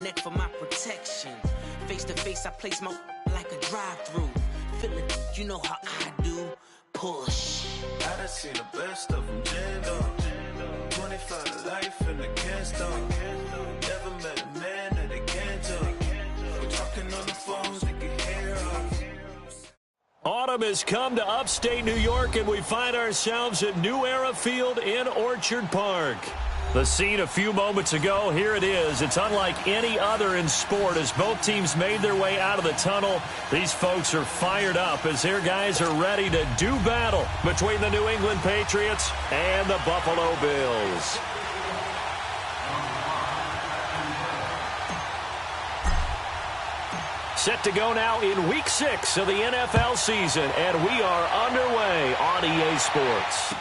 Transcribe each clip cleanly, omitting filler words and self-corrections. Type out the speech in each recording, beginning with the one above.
neck for my protection. Face to face, I place my like a drive-through. Feeling, you know how I do. Push. I done seen the best of them jammed up. 25 to life in the can't stop. Never met a man that they can't talk. We're talking on the phones, they can hear us. Autumn has come to upstate New York, and we find ourselves at New Era Field in Orchard Park. The scene a few moments ago, here it is. It's unlike any other in sport as both teams made their way out of the tunnel. These folks are fired up as their guys are ready to do battle between the New England Patriots and the Buffalo Bills. Set to go now in Week 6 of the NFL season, and we are underway on EA Sports.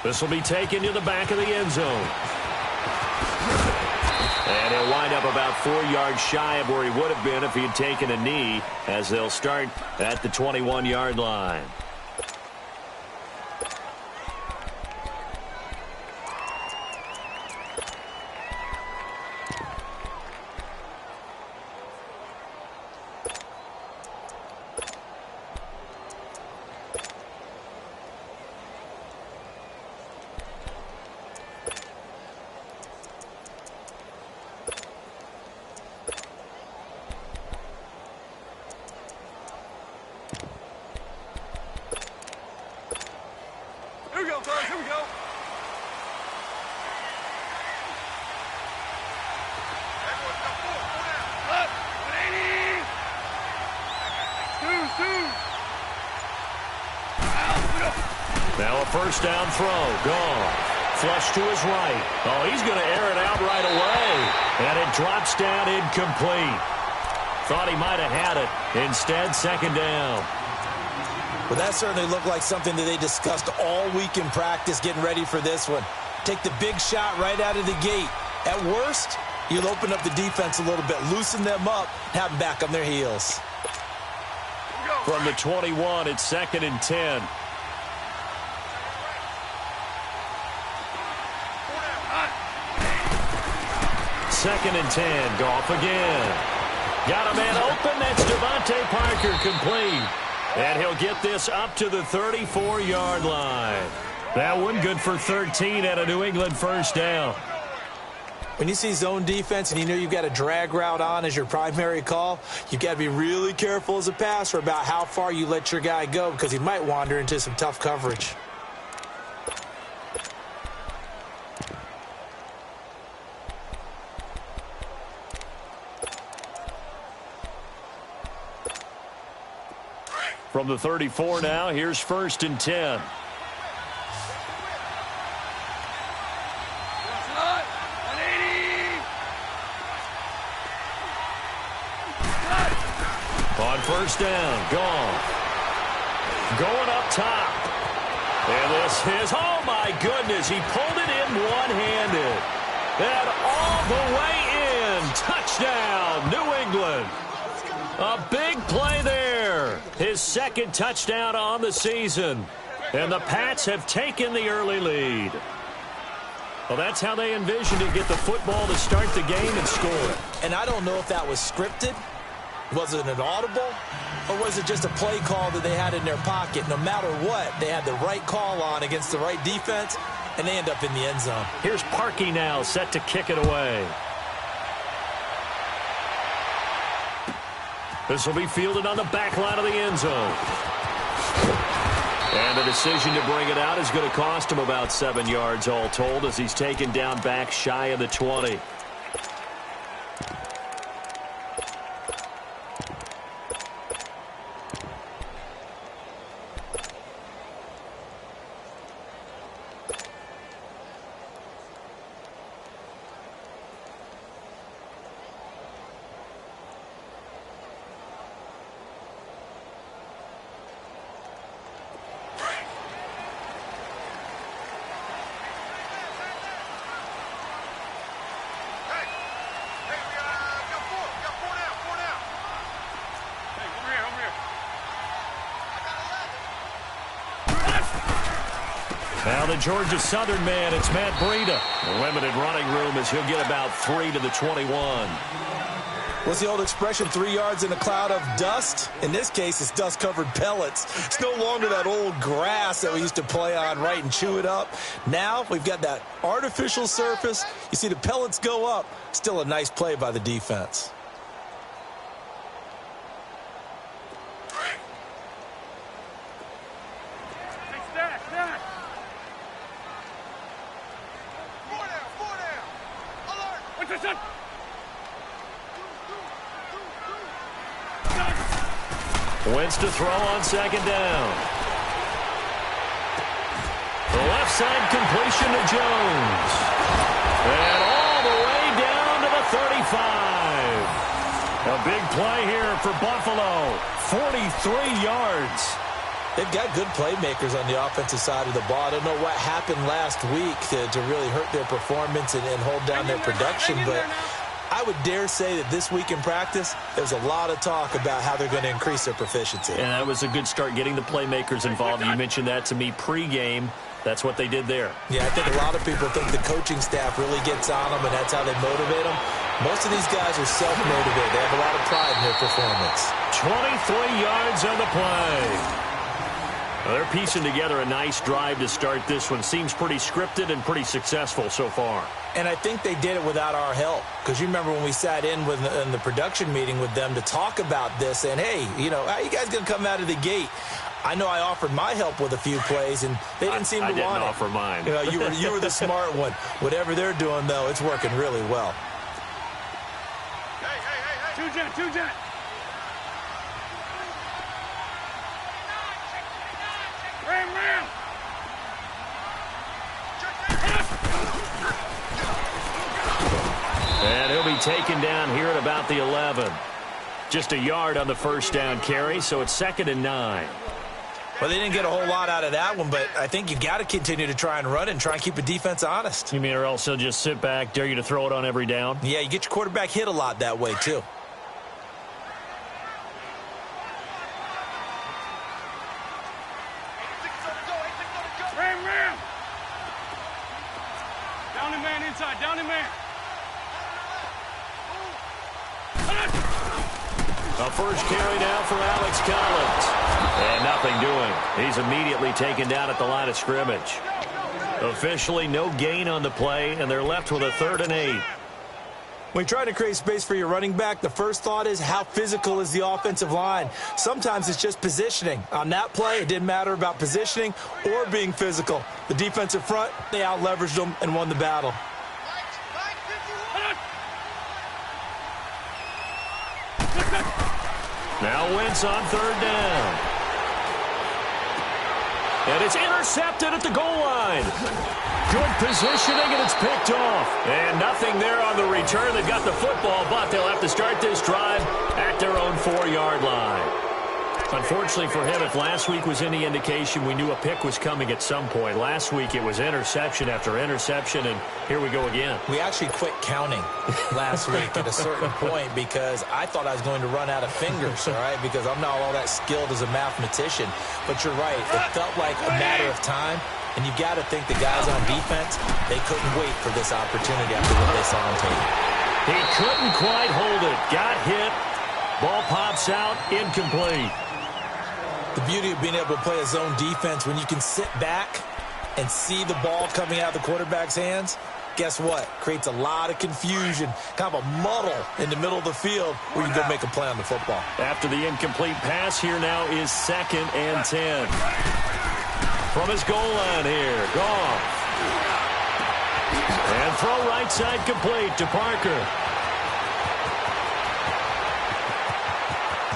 This will be taken to the back of the end zone. And he'll wind up about 4 yards shy of where he would have been if he had taken a knee, as they'll start at the 21-yard line. Here we go, fellas. Here we go. Up. 180. Now a first down throw. Gone. Flush to his right. Oh, he's going to air it out right away. And it drops down incomplete. Thought he might have had it. Instead, second down. Well, that certainly looked like something that they discussed all week in practice getting ready for this one. Take the big shot right out of the gate. At worst, you'll open up the defense a little bit, loosen them up, have them back on their heels. From the 21, it's 2nd and 10. Second and 10. Goff again. Got a man open. That's Devontae Parker complete. And he'll get this up to the 34-yard line. That one good for 13 at a New England first down. When you see zone defense and you know you've got a drag route on as your primary call, you've got to be really careful as a passer about how far you let your guy go because he might wander into some tough coverage. From the 34 now, here's 1st and 10. On first down, gone. Going up top. And this is, oh my goodness, he pulled it in one-handed. And all the way in. Touchdown, New England. A big play there. His 2nd touchdown on the season. And the Pats have taken the early lead. Well, that's how they envisioned to get the football to start the game and score. And I don't know if that was scripted. Was it an audible? Or was it just a play call that they had in their pocket? No matter what, they had the right call on against the right defense, and they end up in the end zone. Here's Parkey now, set to kick it away. This will be fielded on the back line of the end zone. And the decision to bring it out is going to cost him about 7 yards all told as he's taken down back shy of the 20. Now the Georgia Southern man, it's Matt Breida. Limited running room as he'll get about 3 to the 21. What's the old expression, 3 yards in a cloud of dust? In this case, it's dust-covered pellets. It's no longer that old grass that we used to play on, right, and chew it up. Now we've got that artificial surface. You see the pellets go up. Still a nice play by the defense. Wentz to throw on second down. The left side completion to Jones. And all the way down to the 35. A big play here for Buffalo. 43 yards. They've got good playmakers on the offensive side of the ball. I don't know what happened last week to really hurt their performance and hold down their production, but I would dare say that this week in practice, there's a lot of talk about how they're going to increase their proficiency. And that was a good start, getting the playmakers involved. You mentioned that to me pregame. That's what they did there. Yeah, I think a lot of people think the coaching staff really gets on them, and that's how they motivate them. Most of these guys are self-motivated. They have a lot of pride in their performance. 23 yards on the play. Well, they're piecing together a nice drive to start this one. Seems pretty scripted and pretty successful so far. And I think they did it without our help. Because you remember when we sat in the production meeting with them to talk about this, and hey, you know, how are you guys going to come out of the gate? I know I offered my help with a few plays, and they didn't seem to want it. I didn't offer mine. You know, you were the smart one. Whatever they're doing, though, it's working really well. Hey. Two-jet. Ram. And he'll be taken down here at about the 11. Just a yard on the first down carry, so it's 2nd and 9. Well, they didn't get a whole lot out of that one, but I think you got to continue to try and run and try and keep the defense honest. You mean or else he'll just sit back, dare you to throw it on every down? Yeah, you get your quarterback hit a lot that way, too. Ram. Down and man inside, down and man. A first carry now for Alex Collins. And nothing doing. He's immediately taken down at the line of scrimmage. Officially no gain on the play, and they're left with a 3rd and 8. When you're trying to create space for your running back, the first thought is how physical is the offensive line. Sometimes it's just positioning. On that play, it didn't matter about positioning or being physical. The defensive front, they out-leveraged them and won the battle. Now Wentz on 3rd down. And it's intercepted at the goal line. Good positioning, and it's picked off. And nothing there on the return that got the football, but they'll have to start this drive at their own 4-yard line. Unfortunately for him, if last week was any indication, we knew a pick was coming at some point. Last week it was interception after interception, and here we go again. We actually quit counting last week at a certain point because I thought I was going to run out of fingers, all right, because I'm not all that skilled as a mathematician. But you're right. It felt like a matter of time, and you've got to think the guys on defense, they couldn't wait for this opportunity after what they saw on tape. He couldn't quite hold it. Got hit. Ball pops out. Incomplete. The beauty of being able to play a zone defense when you can sit back and see the ball coming out of the quarterback's hands, guess what? Creates a lot of confusion, kind of a muddle in the middle of the field where you can go make a play on the football. After the incomplete pass, here now is 2nd and 10. From his goal line here, Goff. And throw right side complete to Parker.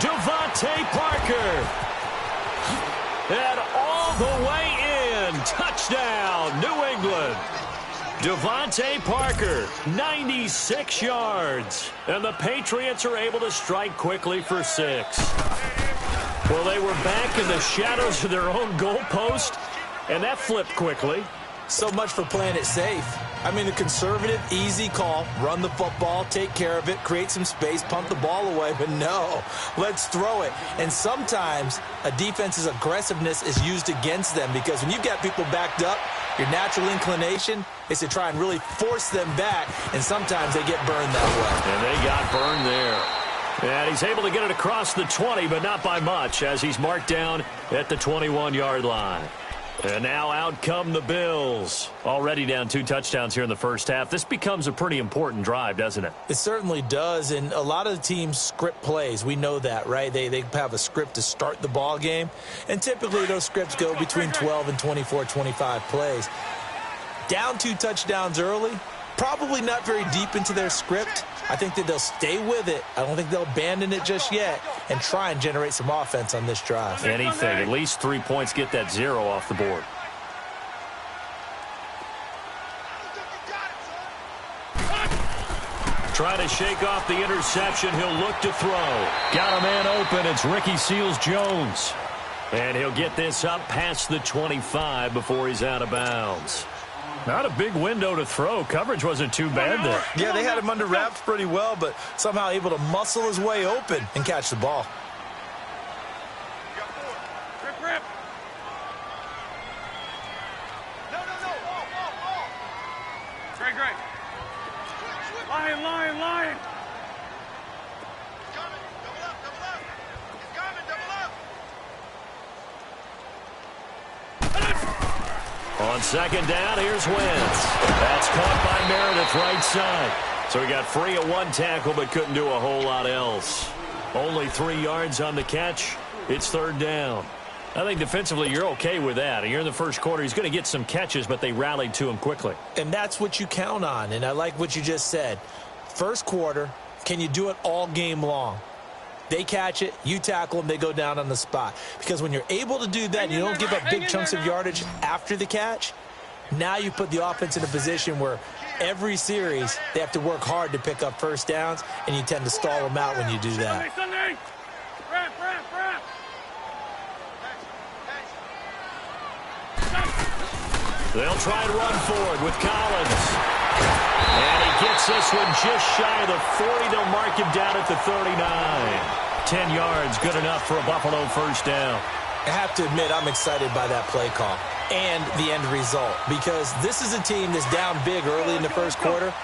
Devontae Parker. And all the way in. Touchdown, New England. Devontae Parker, 96 yards. And the Patriots are able to strike quickly for 6. Well, they were back in the shadows of their own goalpost, and that flipped quickly. So much for playing it safe. I mean, the conservative, easy call, run the football, take care of it, create some space, pump the ball away, but no, let's throw it. And sometimes a defense's aggressiveness is used against them because when you've got people backed up, your natural inclination is to try and really force them back, and sometimes they get burned that way. And they got burned there. And he's able to get it across the 20, but not by much, as he's marked down at the 21-yard line. And now out come the Bills. Already down 2 touchdowns here in the first half. This becomes a pretty important drive, doesn't it? It certainly does, and a lot of the teams script plays. We know that, right? They have a script to start the ball game, and typically those scripts go between 12 and 24, 25 plays. Down 2 touchdowns early, probably not very deep into their script. I think that they'll stay with it. I don't think they'll abandon it just yet and try and generate some offense on this drive. Anything. At least 3 points, get that 0 off the board. Trying to shake off the interception. He'll look to throw. Got a man open. It's Ricky Seals-Jones. And he'll get this up past the 25 before he's out of bounds. Not a big window to throw. Coverage wasn't too bad there. Yeah, they had him under wraps pretty well, but somehow able to muscle his way open and catch the ball. Rip. Great. Lion. On second down, here's Wentz. That's caught by Meredith, right side. So he got free of 1 tackle, but couldn't do a whole lot else. Only 3 yards on the catch. It's 3rd down. I think defensively you're okay with that. You're in the first quarter. He's going to get some catches, but they rallied to him quickly. And that's what you count on, and I like what you just said. First quarter, can you do it all game long? They catch it, you tackle them, they go down on the spot. Because when you're able to do that and you don't give up big chunks of yardage after the catch, now you put the offense in a position where every series they have to work hard to pick up first downs, and you tend to stall them out when you do that. Sunday. Wrap. They'll try and run forward with Collins. And he gets this one just shy of the 40. They'll mark him down at the 39. 10 yards, good enough for a Buffalo first down. I have to admit, I'm excited by that play call and the end result, because this is a team that's down big early in the first quarter,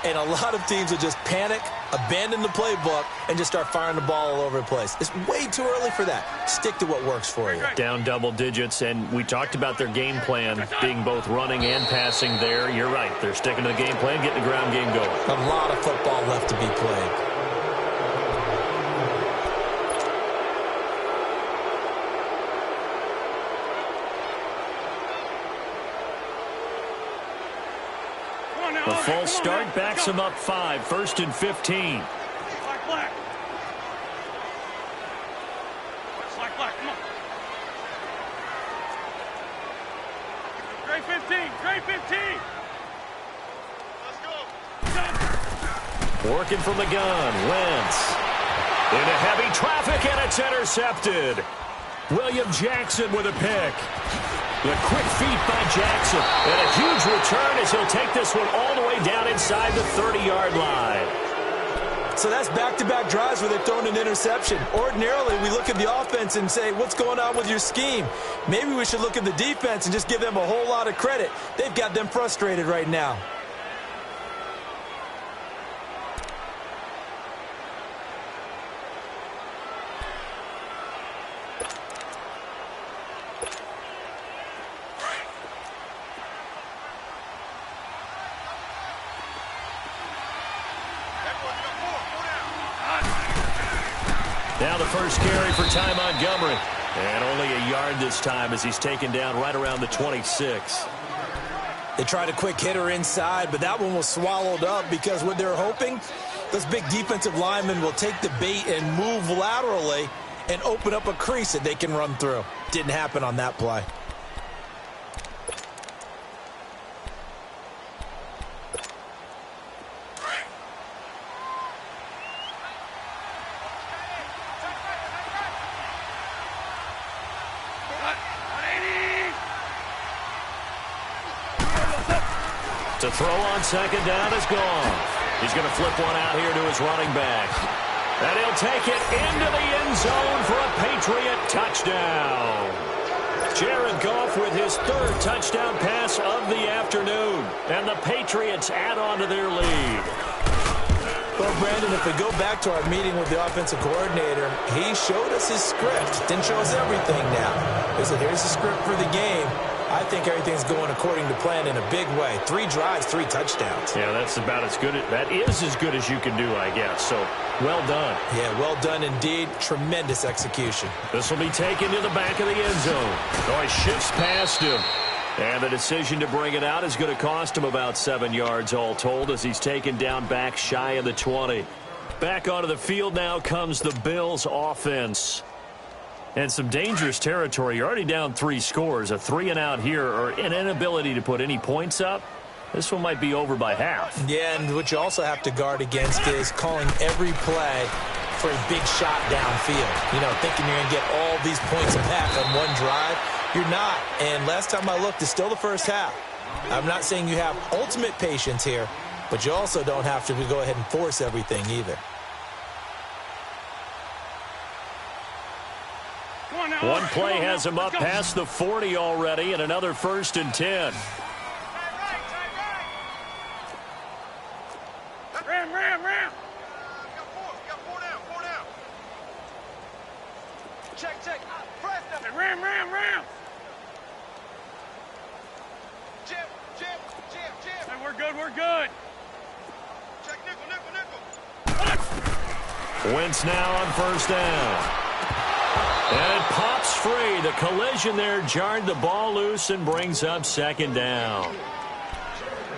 and a lot of teams will just panic, abandon the playbook, and just start firing the ball all over the place. It's way too early for that. Stick to what works for you. Down double digits, and we talked about their game plan being both running and passing there. You're right. They're sticking to the game plan, getting the ground game going. A lot of football left to be played. The false start backs him up 5, 1st and 15. Black. Come on. Great 15. Let's go. Working from the gun. Wentz. Into heavy traffic, and it's intercepted. William Jackson with a pick. The quick feet by Jackson. And a huge return as he'll take this one all the way down inside the 30-yard line. So that's back-to-back drives where they've thrown an interception. Ordinarily, we look at the offense and say, what's going on with your scheme? Maybe we should look at the defense and just give them a whole lot of credit. They've got them frustrated right now. Now the first carry for Ty Montgomery. And only a yard this time as he's taken down right around the 26. They tried a quick hitter inside, but that one was swallowed up because what they're hoping, those big defensive linemen will take the bait and move laterally and open up a crease that they can run through. Didn't happen on that play. To throw on second down is gone. He's going to flip one out here to his running back. And he'll take it into the end zone for a Patriot touchdown. Jared Goff with his 3rd touchdown pass of the afternoon. And the Patriots add on to their lead. Well, Brandon, if we go back to our meeting with the offensive coordinator, he showed us his script. Didn't show us everything now. He said, here's the script for the game. I think everything's going according to plan in a big way. 3 drives, 3 touchdowns. Yeah, that's about as good. That is as good as you can do, I guess. So, well done. Yeah, well done indeed. Tremendous execution. This will be taken to the back of the end zone. Oh, he shifts past him. And the decision to bring it out is going to cost him about 7 yards all told as he's taken down back shy of the 20. Back onto the field now comes the Bills offense. And some dangerous territory. You're already down 3 scores. A 3-and-out here or an inability to put any points up. This one might be over by half. Yeah, and what you also have to guard against is calling every play for a big shot downfield. You know, thinking you're going to get all these points back on one drive. You're not. And last time I looked, it's still the first half. I'm not saying you have ultimate patience here, but you also don't have to go ahead and force everything either. One play has him up past the 40 already, and another 1st and 10. Ram. Got four down. Check. Press them. Hey, ram. Jim. Hey, we're good. Check nickel. Wentz now on 1st down. And it pops free. The collision there jarred the ball loose and brings up 2nd down.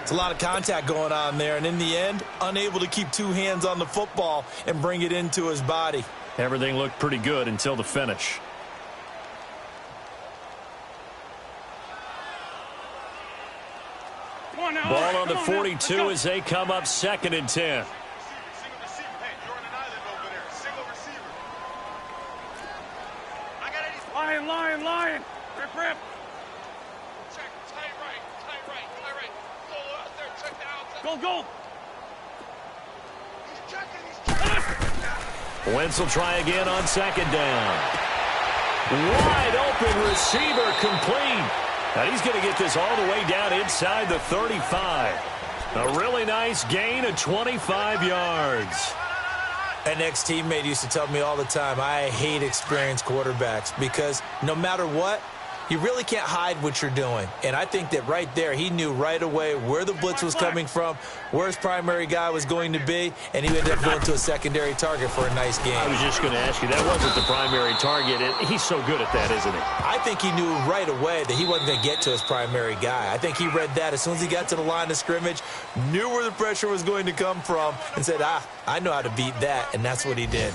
It's a lot of contact going on there, and in the end, unable to keep 2 hands on the football and bring it into his body. Everything looked pretty good until the finish. Ball on the 42 as they come up 2nd and 10. Single receiver. Hey, you're on an island over there. Single receiver. I got it. Lion. Rip. Check. Tight right. Solo out there. Check the outside. Go. He's checking. Wentz will try again on 2nd down. Wide open receiver complete. And he's going to get this all the way down inside the 35. A really nice gain of 25 yards. An ex-teammate used to tell me all the time, I hate experienced quarterbacks because no matter what, you really can't hide what you're doing. And I think that right there, he knew right away where the blitz was coming from, where his primary guy was going to be, and he ended up going to a secondary target for a nice game. I was just going to ask you, that wasn't the primary target. He's so good at that, isn't he? I think he knew right away that he wasn't going to get to his primary guy. I think he read that as soon as he got to the line of scrimmage, knew where the pressure was going to come from, and said, I know how to beat that, and that's what he did.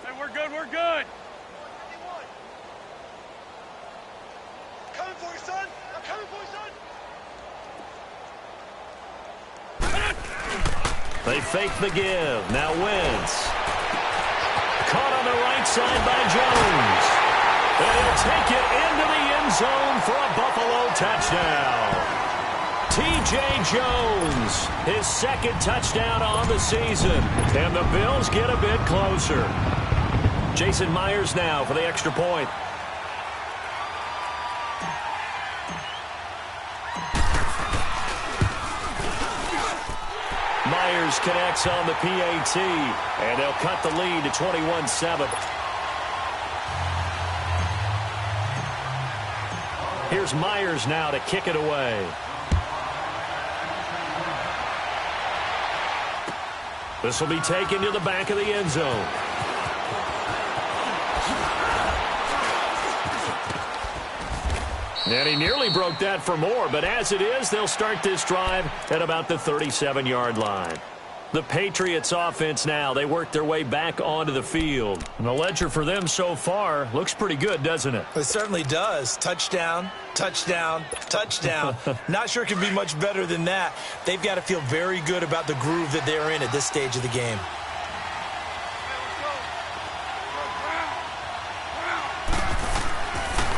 Hey, we're good. Coming for you, son. I'm coming for you, son. They fake the give. Now Wentz. Caught on the right side by Jones. And he'll take it into the end zone for a Buffalo touchdown. T.J. Jones, his 2nd touchdown on the season. And the Bills get a bit closer. Jason Myers now for the extra point. Myers connects on the PAT, and they'll cut the lead to 21-7. Here's Myers now to kick it away. This will be taken to the back of the end zone. And he nearly broke that for more, but as it is, they'll start this drive at about the 37-yard line. The Patriots offense now, they work their way back onto the field. And the ledger for them so far looks pretty good, doesn't it? It certainly does. Touchdown, touchdown, touchdown. Not sure it can be much better than that. They've got to feel very good about the groove that they're in at this stage of the game.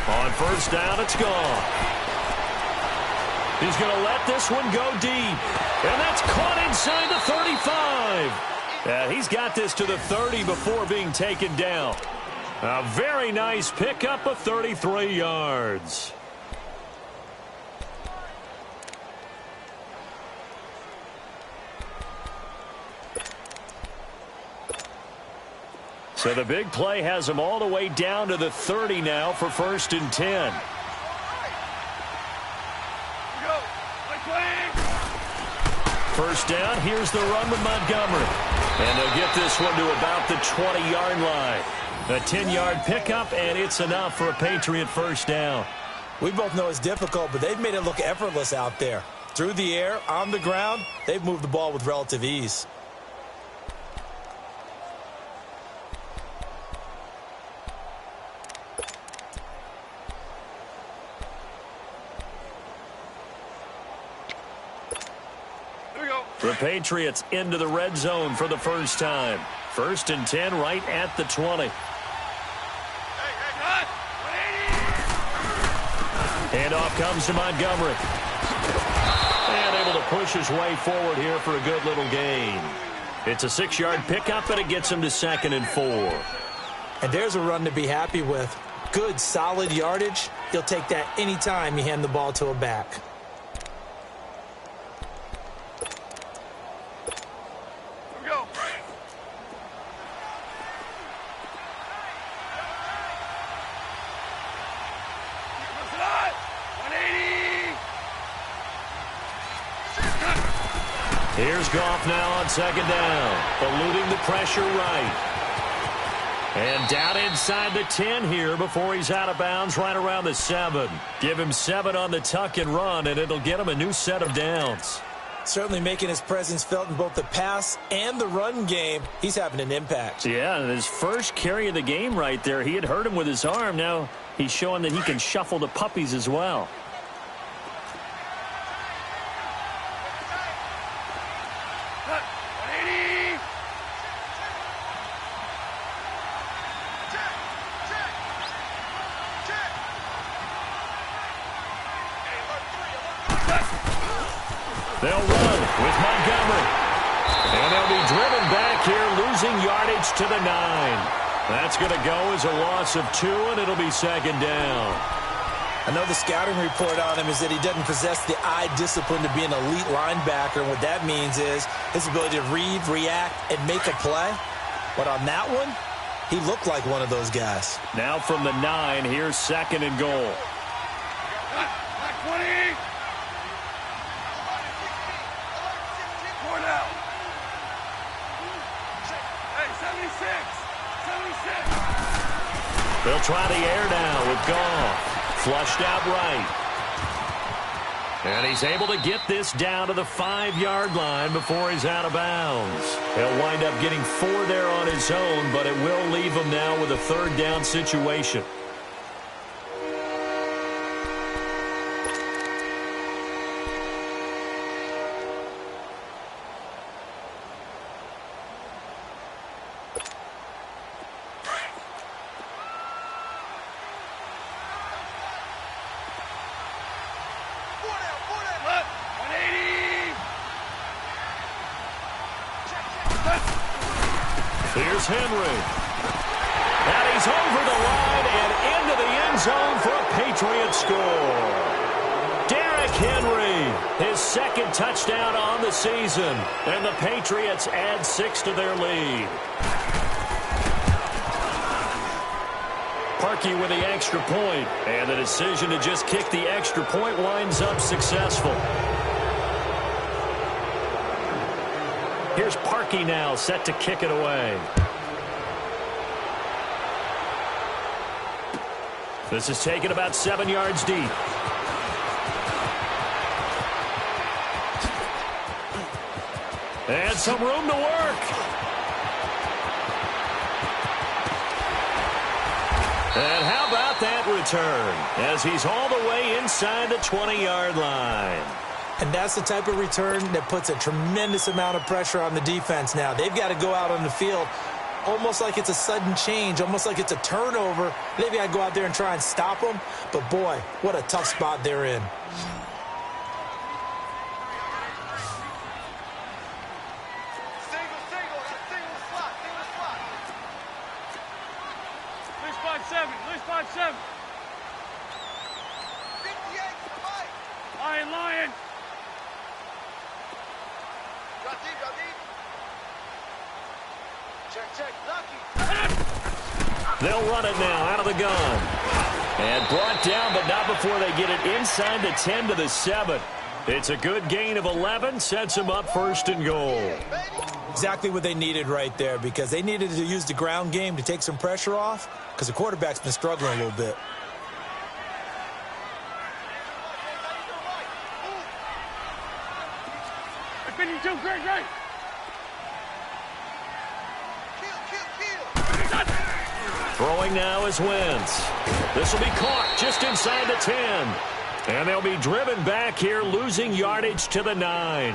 On first down. It's gone. He's going to let this one go deep. And that's caught inside the 35. He's got this to the 30 before being taken down. A very nice pickup of 33 yards. So the big play has him all the way down to the 30 now for 1st and 10. First down, here's the run with Montgomery. And they'll get this one to about the 20-yard line. A 10-yard pickup, and it's enough for a Patriot first down. We both know it's difficult, but they've made it look effortless out there. Through the air, on the ground, they've moved the ball with relative ease. The Patriots into the red zone for the first time. 1st and 10 right at the 20. Handoff comes to Montgomery. And able to push his way forward here for a good little gain. It's a 6-yard pickup, and it gets him to 2nd and 4. And there's a run to be happy with. Good, solid yardage. He'll take that anytime you hand the ball to a back. Here's Goff now on 2nd down, eluding the pressure right. And down inside the 10 here before he's out of bounds right around the 7. Give him 7 on the tuck and run, and it'll get him a new set of downs. Certainly making his presence felt in both the pass and the run game. He's having an impact. Yeah, and his first carry of the game right there, he had hurt him with his arm. Now he's showing that he can shuffle the puppies as well. They'll run with Montgomery. And they'll be driven back here, losing yardage to the 9. That's going to go as a loss of 2, and it'll be 2nd down. I know the scouting report on him is that he doesn't possess the eye discipline to be an elite linebacker. And what that means is his ability to read, react, and make a play. But on that one, he looked like one of those guys. Now from the 9, here's 2nd and goal. 20. They'll try the air now with Goff. Flushed out right. And he's able to get this down to the 5-yard line before he's out of bounds. He'll wind up getting 4 there on his own, but it will leave him now with a 3rd down situation. Here's Henry. And he's over the line and into the end zone for a Patriot score. Derrick Henry, his 2nd touchdown on the season. And the Patriots add 6 to their lead. Parkey with the extra point. And the decision to just kick the extra point winds up successful. Here's Parkey now, set to kick it away. This is taken about 7 yards deep. And some room to work. And how about that return as he's all the way inside the 20-yard line. And that's the type of return that puts a tremendous amount of pressure on the defense now. They've got to go out on the field almost like it's a sudden change, almost like it's a turnover. Maybe I go out there and try and stop them, but boy, what a tough spot they're in. Loose spot 7. Lion. Check, lucky. They'll run it now out of the gun. And brought down, but not before they get it inside the 10 to the 7. It's a good gain of 11, sets them up 1st and goal. Exactly what they needed right there, because they needed to use the ground game to take some pressure off, because the quarterback's been struggling a little bit. Great. Throwing now is Wentz. This will be caught just inside the 10. And they'll be driven back here, losing yardage to the 9.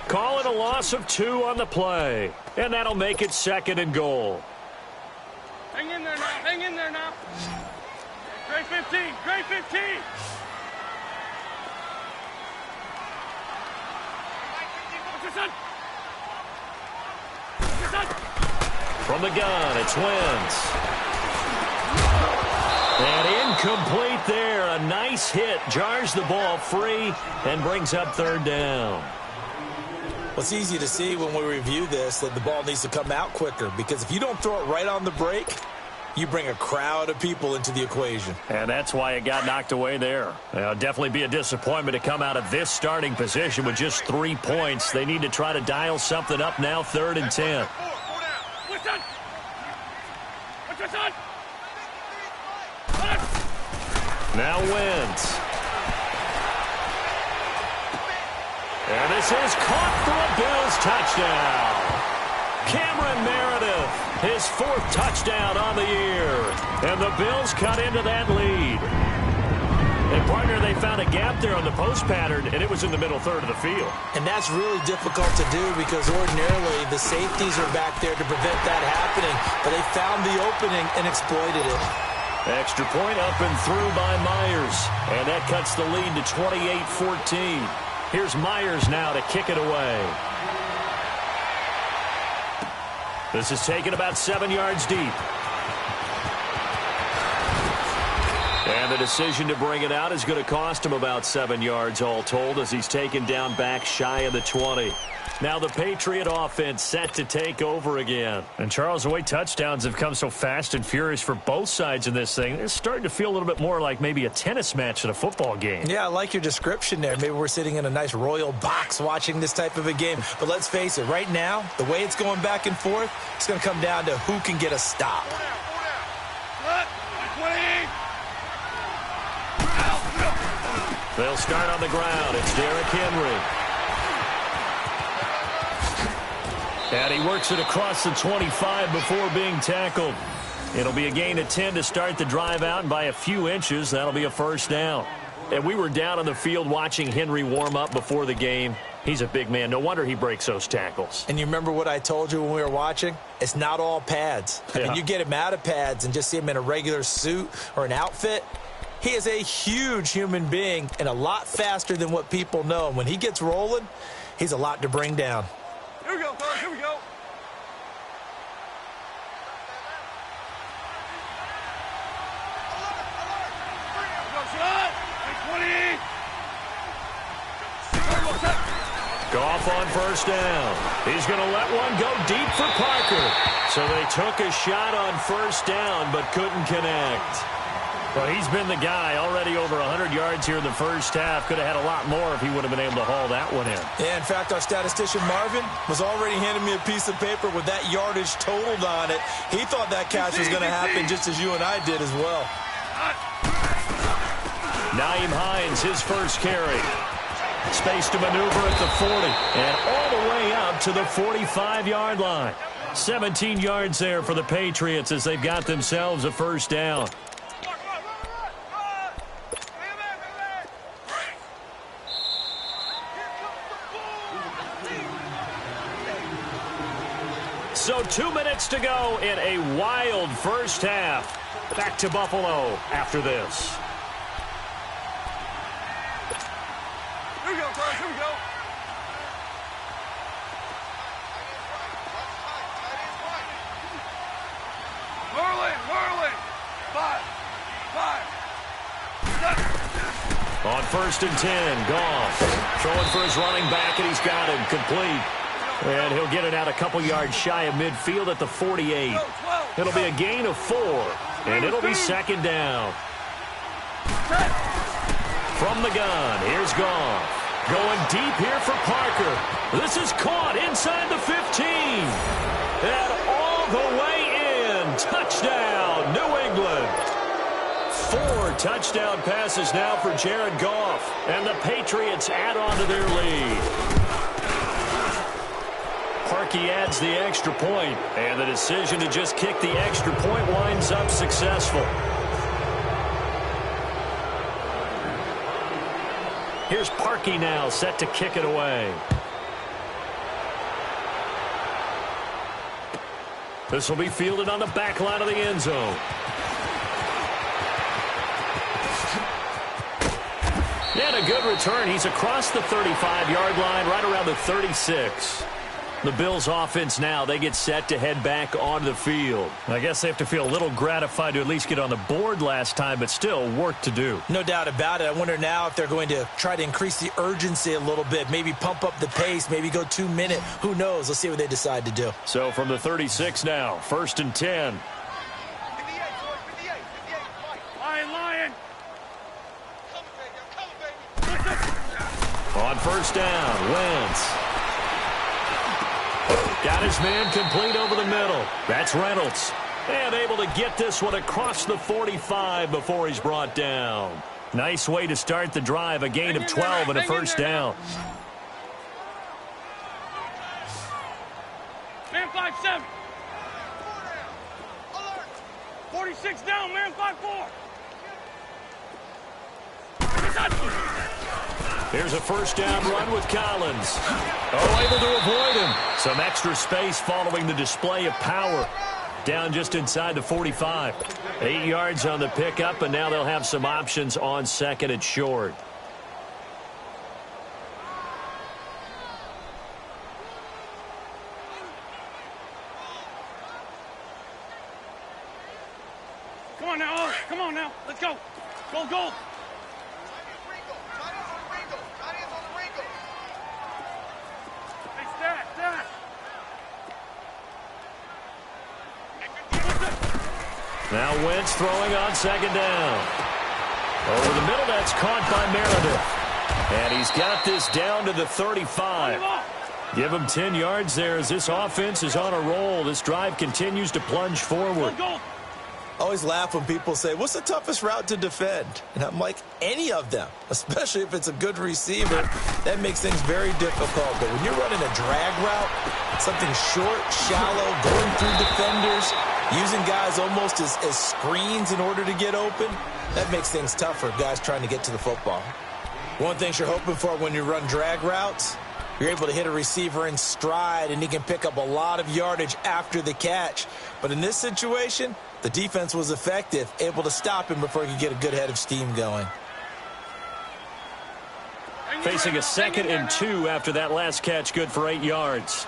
Call it a loss of 2 on the play. And that'll make it 2nd and goal. Hang in there now. Great 15. From the gun, it's Wentz. And incomplete there. A nice hit. Jars the ball free and brings up 3rd down. Well, it's easy to see when we review this that the ball needs to come out quicker, because if you don't throw it right on the break, you bring a crowd of people into the equation. And that's why it got knocked away there. It'll definitely be a disappointment to come out of this starting position with just 3 points. They need to try to dial something up now, 3rd and 10. Now Wentz. And this is caught for a Bills touchdown. Cameron Meredith, his 4th touchdown on the year. And the Bills cut into that lead. And, partner, they found a gap there on the post pattern, and it was in the middle 3rd of the field. And that's really difficult to do, because ordinarily the safeties are back there to prevent that happening. But they found the opening and exploited it. Extra point up and through by Myers. And that cuts the lead to 28-14. Here's Myers now to kick it away. This is taken about 7 yards deep. And the decision to bring it out is going to cost him about 7 yards all told, as he's taken down back shy of the 20. Now the Patriot offense set to take over again. And, Charles, the way touchdowns have come so fast and furious for both sides in this thing, it's starting to feel a little bit more like maybe a tennis match than a football game. Yeah, I like your description there. Maybe we're sitting in a nice royal box watching this type of a game. But let's face it, right now, the way it's going back and forth, it's going to come down to who can get a stop. They'll start on the ground. It's Derrick Henry. And he works it across the 25 before being tackled. It'll be a gain of 10 to start the drive out, and by a few inches, that'll be a 1st down. And we were down on the field watching Henry warm up before the game. He's a big man. No wonder he breaks those tackles. And you remember what I told you when we were watching? It's not all pads. I mean, you get him out of pads and just see him in a regular suit or an outfit. He is a huge human being and a lot faster than what people know. And when he gets rolling, he's a lot to bring down. Here we go, fellas. Here we go. Goff on 1st down. He's going to let one go deep for Parker. So they took a shot on 1st down but couldn't connect. Well, he's been the guy already over 100 yards here in the 1st half. Could have had a lot more if he would have been able to haul that one in. Yeah, in fact, our statistician Marvin was already handing me a piece of paper with that yardage totaled on it. He thought that catch was going to happen just as you and I did as well. Nyheim Hines, his 1st carry. Space to maneuver at the 40 and all the way out to the 45-yard line. 17 yards there for the Patriots as they've got themselves a 1st down. So 2 minutes to go in a wild first half. Back to Buffalo after this. Here we go, Carlos. Here we go. Merlin. 5. On 1st and 10, Goff throwing for his running back, and he's got him complete. And he'll get it out a couple yards shy of midfield at the 48. It'll be a gain of 4, and it'll be 2nd down. From the gun, here's Goff. Going deep here for Parker. This is caught inside the 15. And all the way in. Touchdown, New England. 4 touchdown passes now for Jared Goff. And the Patriots add on to their lead. Parkey adds the extra point, and the decision to just kick the extra point winds up successful. Here's Parkey now, set to kick it away. This will be fielded on the back line of the end zone. And a good return. He's across the 35-yard line, right around the 36. The Bills' offense now, they get set to head back onto the field. I guess they have to feel a little gratified to at least get on the board last time, but still work to do. No doubt about it. I wonder now if they're going to try to increase the urgency a little bit, maybe pump up the pace, maybe go 2 minute. Who knows? Let's see what they decide to do. So from the 36 now, 1st and 10. 58, Lion. Come, baby. On 1st down, Wentz. Got his man complete over the middle. That's Reynolds. And able to get this one across the 45 before he's brought down. Nice way to start the drive. A gain of 12 and a 1st down. Man 5-7. 46 down, man 5-4. Here's a 1st down run with Collins. Oh, able to avoid him. Some extra space following the display of power. Down just inside the 45. 8 yards on the pickup, and now they'll have some options on 2nd and short. Come on now, come on now. Let's go. Go. Now Wentz throwing on 2nd down. Over the middle, that's caught by Meredith. And he's got this down to the 35. Give him 10 yards there as this offense is on a roll. This drive continues to plunge forward. Go. I always laugh when people say, what's the toughest route to defend? And I'm like, any of them, especially if it's a good receiver. That makes things very difficult. But when you're running a drag route, something short, shallow, going through defenders, using guys almost as screens in order to get open, that makes things tougher, guys trying to get to the football. One thing you're hoping for when you run drag routes, you're able to hit a receiver in stride, and he can pick up a lot of yardage after the catch. But in this situation, the defense was effective, able to stop him before he could get a good head of steam going. Facing a 2nd and 2 after that last catch, good for 8 yards.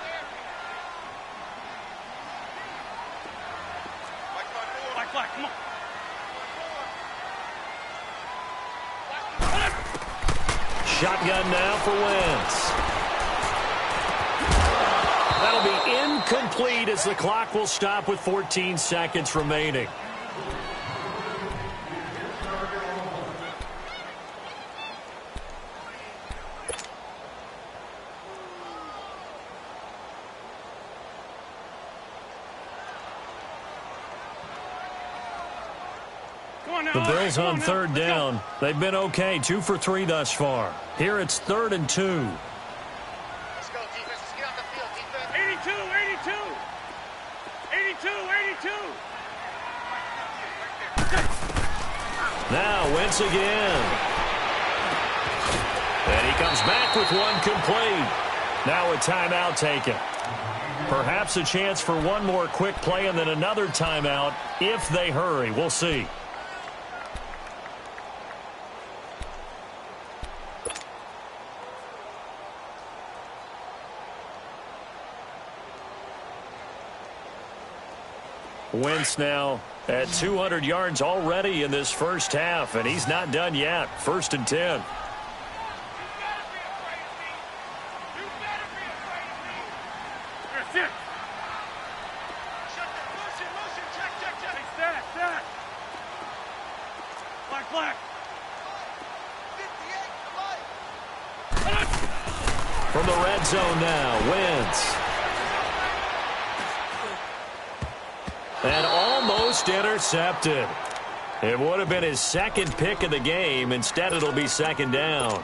Black, come on. Shotgun now for Wentz. That'll be incomplete as the clock will stop with 14 seconds remaining. The Bills on 3rd down. They've been okay, 2 for 3 thus far. Here it's 3rd and 2. Let's go, defense. Let's get on the field, defense. 82. Now Wentz again. And he comes back with one complete. Now a timeout taken. Perhaps a chance for one more quick play and then another timeout if they hurry. We'll see. Wentz now at 200 yards already in this first half, and he's not done yet. 1st and 10. From the red zone now, Wentz. And almost intercepted. It would have been his second pick of the game. Instead, it'll be 2nd down.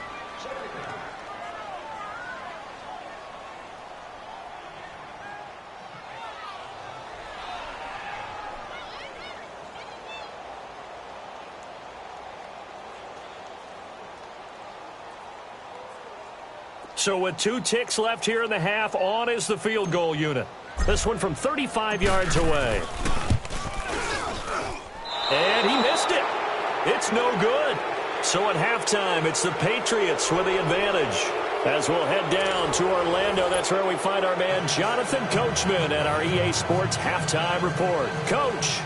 So with 2 ticks left here in the half, on is the field goal unit. This one from 35 yards away. And he missed it. It's no good. So at halftime, it's the Patriots with the advantage. As we'll head down to Orlando, that's where we find our man Jonathan Coachman at our EA Sports Halftime Report. Coach.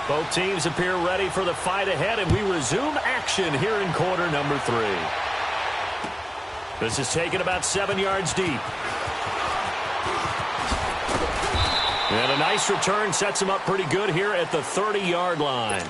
Both teams appear ready for the fight ahead, and we resume action here in quarter number 3. This is taken about 7 yards deep. And a nice return sets him up pretty good here at the 30-yard line.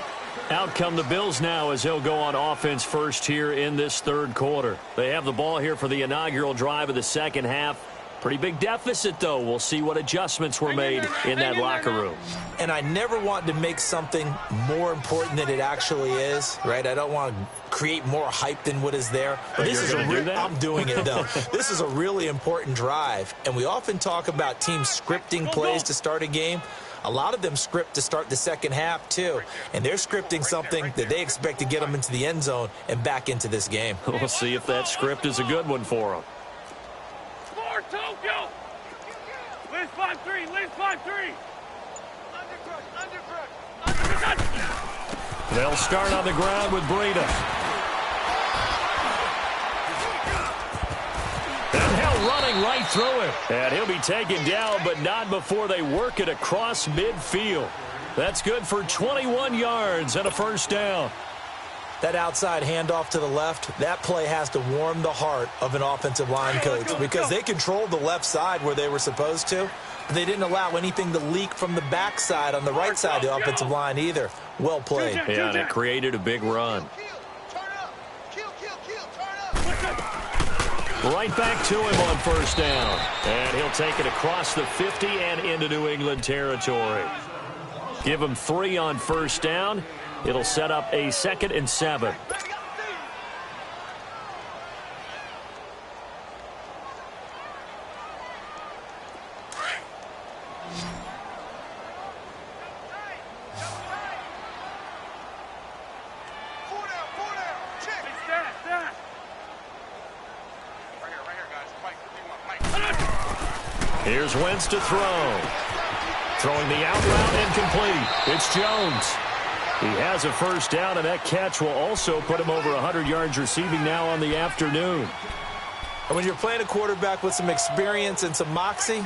Out come the Bills now as they'll go on offense first here in this 3rd quarter. They have the ball here for the inaugural drive of the second half. Pretty big deficit, though. We'll see what adjustments were made in that locker room. And I never want to make something more important than it actually is, right? I don't want to create more hype than what is there. But this is I'm doing it, though. This is a really important drive. And we often talk about teams scripting plays to start a game. A lot of them script to start the second half, too. And they're scripting something that they expect to get them into the end zone and back into this game. We'll see if that script is a good one for them. Tokyo! Liz 5-3, Liz 5-3! They'll start on the ground with Breida. And Hill running right through it. And he'll be taken down, but not before they work it across midfield. That's good for 21 yards and a 1st down. That outside handoff to the left, that play has to warm the heart of an offensive line coach because they controlled the left side where they were supposed to, but they didn't allow anything to leak from the backside on the right side of the offensive line either. Well played. Yeah, and it created a big run. Right back to him on 1st down. And he'll take it across the 50 and into New England territory. Give him 3 on 1st down. It'll set up a 2nd and 7. Here's Wentz to throw. Throwing the out route incomplete. It's Jones. He has a 1st down, and that catch will also put him over 100 yards receiving now on the afternoon. And when you're playing a quarterback with some experience and some moxie,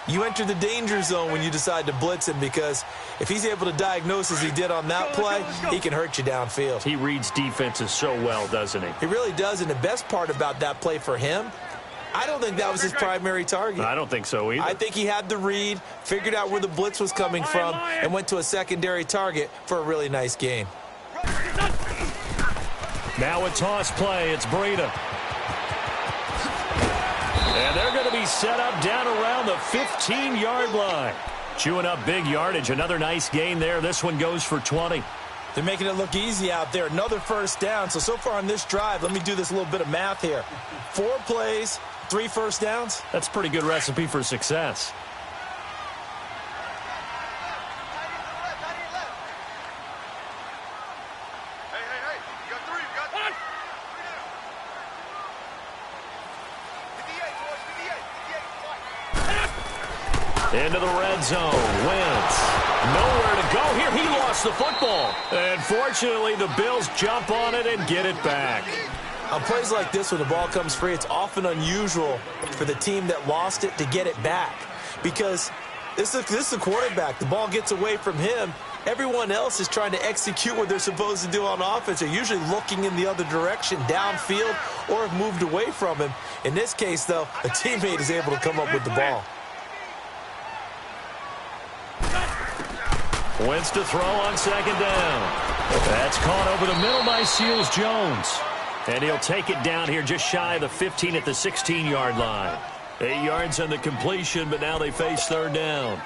you enter the danger zone when you decide to blitz him, because if he's able to diagnose as he did on that play, he can hurt you downfield. He reads defenses so well, doesn't he? He really does, and the best part about that play for him, I don't think that was his primary target. I don't think so either. I think he had the read, figured out where the blitz was coming from, and went to a secondary target for a really nice gain. Now a toss play. It's Breida. And they're going to be set up down around the 15-yard line. Chewing up big yardage. Another nice gain there. This one goes for 20. They're making it look easy out there. Another 1st down. So far on this drive, let me do this little bit of math here. 4 plays, 3 1st downs. That's a pretty good recipe for success. Hey, you got 3, you got 3. Into the red zone. Wentz. Nowhere to go here. He lost the football. And fortunately, the Bills jump on it and get it back. On plays like this, when the ball comes free, it's often unusual for the team that lost it to get it back. Because this is the quarterback. The ball gets away from him. Everyone else is trying to execute what they're supposed to do on offense. They're usually looking in the other direction, downfield, or have moved away from him. In this case, though, a teammate is able to come up with the ball. Wentz to throw on second down. That's caught over the middle by Seals-Jones. And he'll take it down here just shy of the 15 at the 16-yard line. 8 yards on the completion, but now they face third down.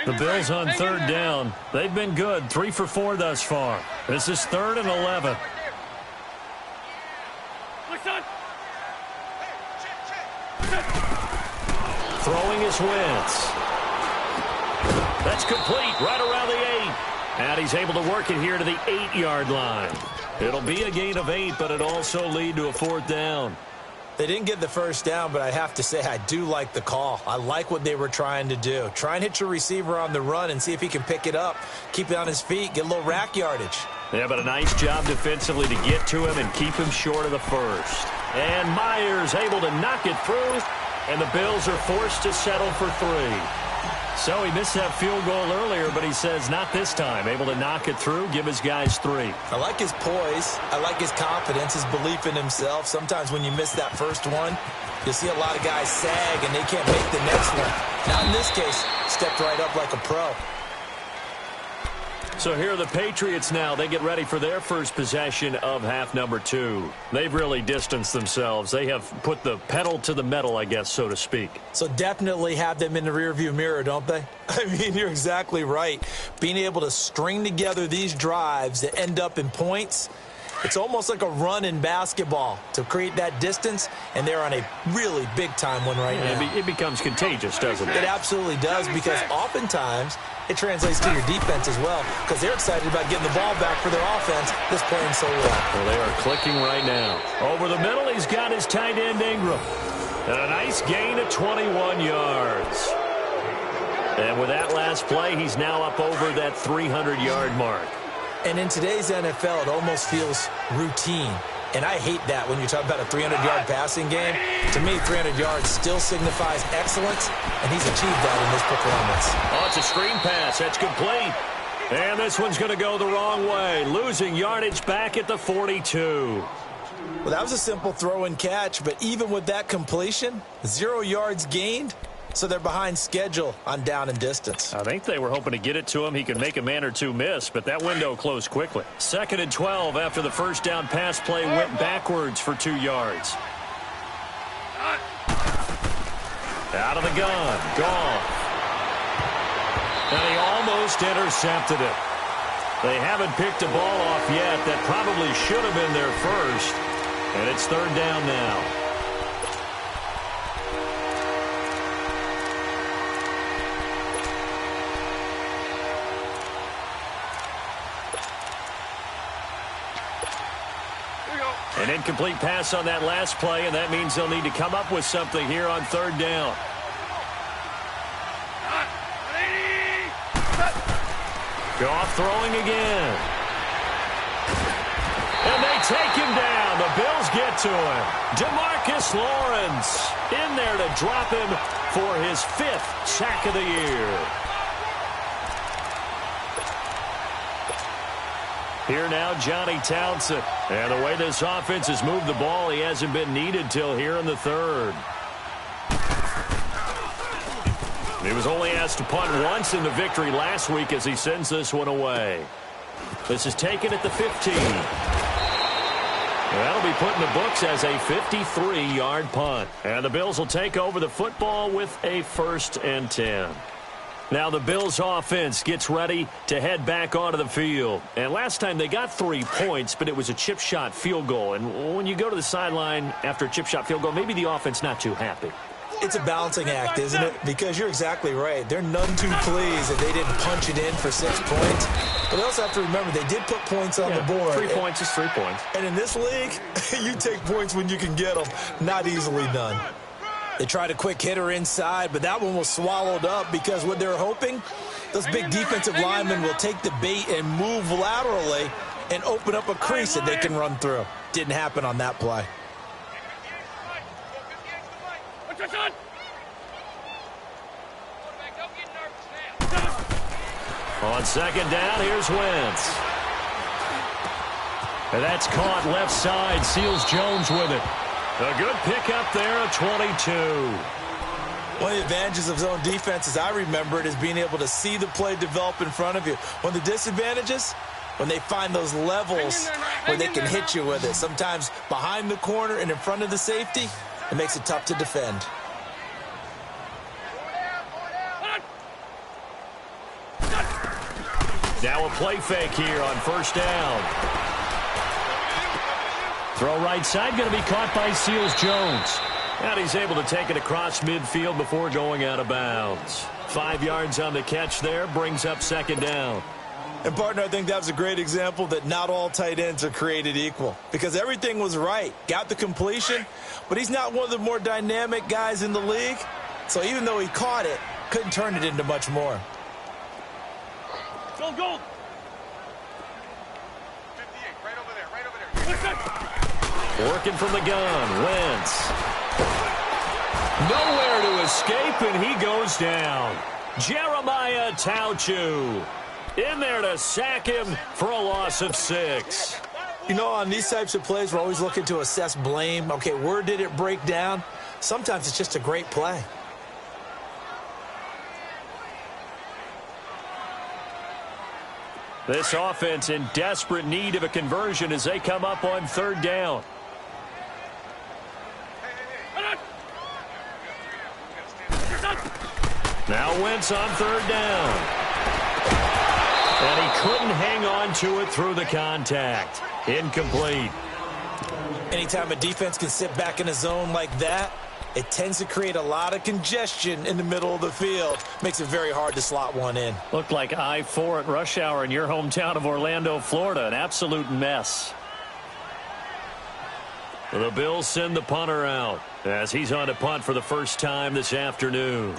The Bills on third down. They've been good, 3 for 4 thus far. This is 3rd and 11. Throwing is Wentz. That's complete right around the 8. And he's able to work it here to the 8-yard line. It'll be a gain of 8, but it'll also lead to a 4th down. They didn't get the first down, but I have to say I do like the call. I like what they were trying to do. Try and hit your receiver on the run and see if he can pick it up. Keep it on his feet, get a little rack yardage. Yeah, but a nice job defensively to get to him and keep him short of the first. And Myers able to knock it through, and the Bills are forced to settle for 3. So he missed that field goal earlier, but he says not this time. Able to knock it through, give his guys 3. I like his poise. I like his confidence, his belief in himself. Sometimes when you miss that first one, you'll see a lot of guys sag and they can't make the next one. Not in this case. Stepped right up like a pro. So here are the Patriots now. They get ready for their first possession of half number 2. They've really distanced themselves. They have put the pedal to the metal, I guess, so to speak. So definitely have them in the rearview mirror, don't they? I mean, you're exactly right. Being able to string together these drives that end up in points, it's almost like a run in basketball to create that distance, and they're on a really big-time one right now. It becomes contagious, doesn't it? It absolutely does, because oftentimes it translates to your defense as well, because they're excited about getting the ball back for their offense that's playing so well. Well, they are clicking right now. Over the middle, he's got his tight end Ingram. And a nice gain of 21 yards. And with that last play, he's now up over that 300-yard mark. And in today's NFL, it almost feels routine. And I hate that when you talk about a 300-yard passing game. To me, 300 yards still signifies excellence, and he's achieved that in this performance. Oh, it's a screen pass. That's complete. And this one's going to go the wrong way, losing yardage back at the 42. Well, that was a simple throw and catch, but even with that completion, 0 yards gained. So they're behind schedule on down and distance. I think they were hoping to get it to him. He could make a man or two miss, but that window closed quickly. 2nd and 12 after the first down pass play went backwards for 2 yards. Out of the gun. Gone. And he almost intercepted it. They haven't picked a ball off yet. That probably should have been their first. And it's 3rd down now. An incomplete pass on that last play, and that means they'll need to come up with something here on 3rd down. Goff throwing again. And they take him down. The Bills get to him. DeMarcus Lawrence in there to drop him for his 5th sack of the year. Here now, Johnny Townsend. And the way this offense has moved the ball, he hasn't been needed till here in the 3rd. He was only asked to punt once in the victory last week as he sends this one away. This is taken at the 15. That'll be put in the books as a 53-yard punt. And the Bills will take over the football with a 1st and 10. Now the Bills offense gets ready to head back onto the field. And last time they got 3 points, but it was a chip shot field goal. And when you go to the sideline after a chip shot field goal, maybe the offense not too happy. It's a balancing act, isn't it? Because you're exactly right. They're none too pleased that they didn't punch it in for 6 points. But they also have to remember they did put points on the board. 3 points is 3 points. And in this league, you take points when you can get them. Not easily done. They tried a quick hitter inside, but that one was swallowed up because what they're hoping, those big defensive linemen will take the bait and move laterally and open up a crease that they can run through. Didn't happen on that play. On second down, here's Wentz. And that's caught left side. Seals Jones with it. A good pickup there at 22. One of the advantages of zone defense, as I remember it, is being able to see the play develop in front of you. One of the disadvantages, when they find those levels where they can hit you with it. Sometimes behind the corner and in front of the safety, it makes it tough to defend. Now a play fake here on first down. Throw right side, going to be caught by Seals Jones. And he's able to take it across midfield before going out of bounds. 5 yards on the catch there, brings up second down. And, partner, I think that was a great example that not all tight ends are created equal. Because everything was right. Got the completion, but he's not one of the more dynamic guys in the league. So even though he caught it, couldn't turn it into much more. Go, go! 58, right over there, right over there. Working from the gun, Wentz. Nowhere to escape, and he goes down. Jeremiah Tauchu in there to sack him for a loss of 6. You know, on these types of plays, we're always looking to assess blame. Okay, where did it break down? Sometimes it's just a great play. This offense in desperate need of a conversion as they come up on third down. Now Wentz on third down. And he couldn't hang on to it through the contact. Incomplete. Anytime a defense can sit back in a zone like that, it tends to create a lot of congestion in the middle of the field. Makes it very hard to slot one in. Looked like I-4 at rush hour in your hometown of Orlando, Florida. An absolute mess. The Bills send the punter out as he's on to punt for the first time this afternoon.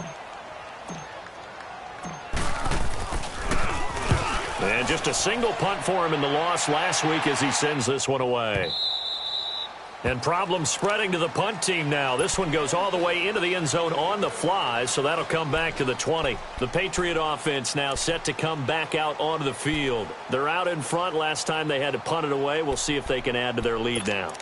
And just a single punt for him in the loss last week as he sends this one away. And problems spreading to the punt team now. This one goes all the way into the end zone on the fly, so that'll come back to the 20. The Patriot offense now set to come back out onto the field. They're out in front. Last time they had to punt it away. We'll see if they can add to their lead now.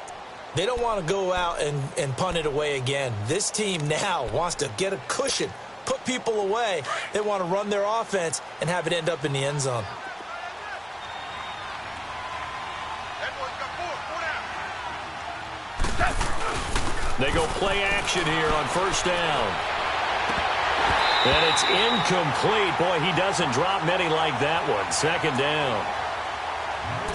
They don't want to go out and punt it away again. This team now wants to get a cushion, put people away. They want to run their offense and have it end up in the end zone. They go play action here on first down. And it's incomplete. Boy, he doesn't drop many like that one. Second down.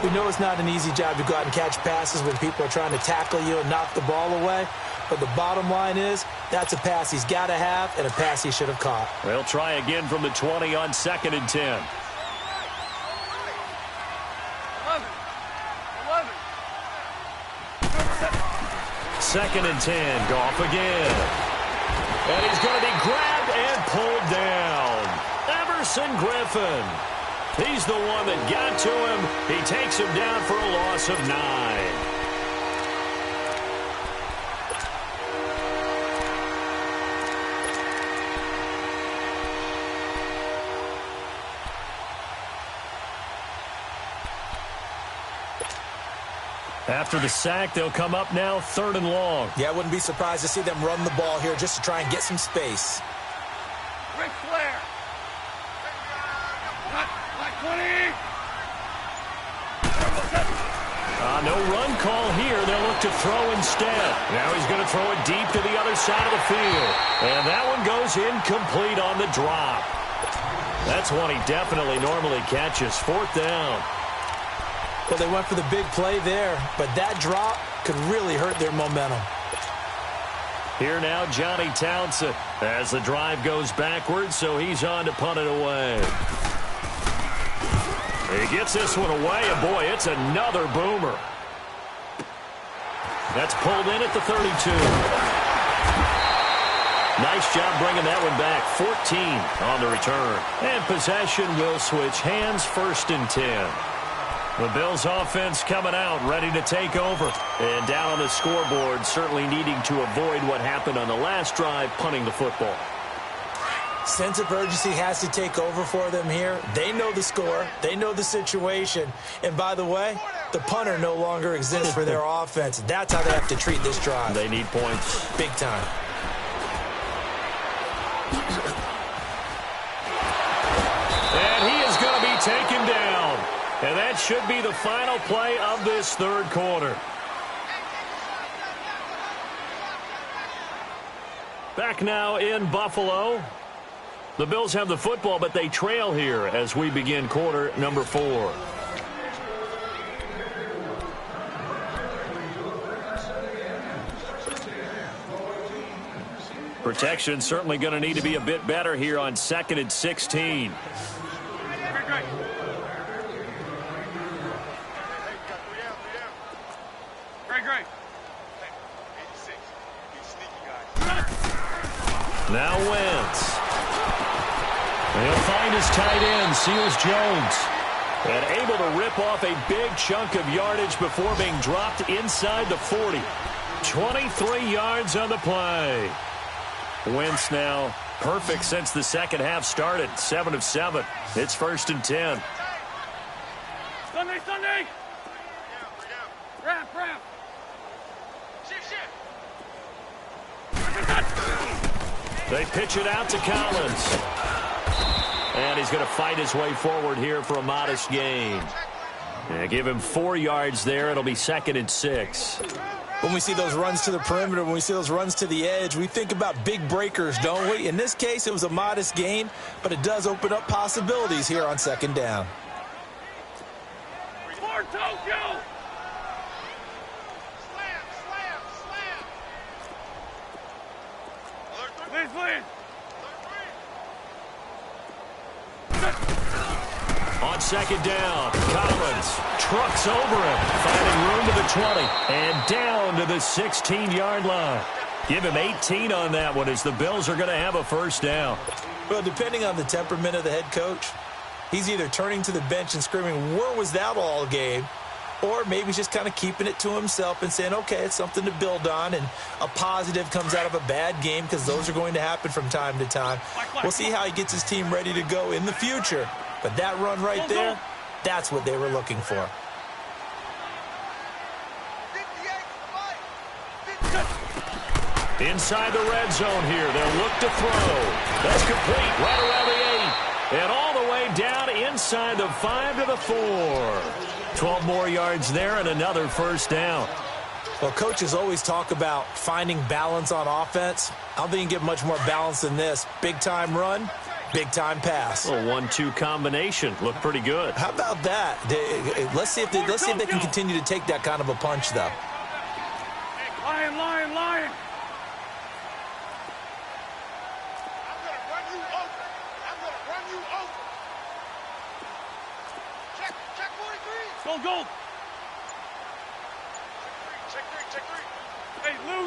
We know it's not an easy job to go out and catch passes when people are trying to tackle you and knock the ball away. But the bottom line is that's a pass he's got to have and a pass he should have caught. They'll try again from the 20 on 2nd and 10. 2nd and 10. Goff again. And he's going to be grabbed and pulled down. Everson Griffin. He's the one that got to him. He takes him down for a loss of 9. After the sack, they'll come up now 3rd and long. Yeah, I wouldn't be surprised to see them run the ball here just to try and get some space. Ric Flair. Like 20. No run call here. They'll look to throw instead. Now he's going to throw it deep to the other side of the field. And that one goes incomplete on the drop. That's one he definitely normally catches. 4th down. Well, they went for the big play there, but that drop could really hurt their momentum. Here now, Johnny Townsend, as the drive goes backwards, so he's on to punt it away. He gets this one away, and boy, it's another boomer. That's pulled in at the 32. Nice job bringing that one back. 14 on the return. And possession will switch hands, 1st and 10. The Bills offense coming out, ready to take over. And down on the scoreboard, certainly needing to avoid what happened on the last drive, punting the football. Sense of urgency has to take over for them here. They know the score. They know the situation. And by the way, the punter no longer exists for their offense. That's how they have to treat this drive. They need points. Big time. And he is going to be taken down. And that should be the final play of this 3rd quarter. Back now in Buffalo. The Bills have the football, but they trail here as we begin quarter number 4. Protection certainly going to need to be a bit better here on 2nd and 16. Great. Now Wentz. He'll find his tight end, Seals Jones. And able to rip off a big chunk of yardage before being dropped inside the 40. 23 yards on the play. Wentz now perfect since the second half started. 7 of 7. It's 1st and 10. Sunday. Wrap. They pitch it out to Collins. And he's going to fight his way forward here for a modest gain. Yeah, give him 4 yards there. It'll be 2nd and 6. When we see those runs to the perimeter, when we see those runs to the edge, we think about big breakers, don't we? In this case, it was a modest gain, but it does open up possibilities here on 2nd down. For Tokyo! Please. On 2nd down, Collins trucks over him, finding room to the 20, and down to the 16-yard line. Give him 18 on that one as the Bills are going to have a 1st down. Well, depending on the temperament of the head coach, he's either turning to the bench and screaming, "Where was that all game?" Or maybe he's just kind of keeping it to himself and saying, okay, it's something to build on, and a positive comes out of a bad game because those are going to happen from time to time. We'll see how he gets his team ready to go in the future. But that run right there, that's what they were looking for. Inside the red zone here, they'll look to throw. That's complete right around the 8. And all the way down inside the 5 to the 4. 12 more yards there and another 1st down. Well, coaches always talk about finding balance on offense. I don't think you can get much more balance than this. Big-time run, big-time pass. A 1-2 combination. Looked pretty good. How about that? Let's see if they can continue to take that kind of a punch, though. Lion. Go. Check 3. Hey, Lou.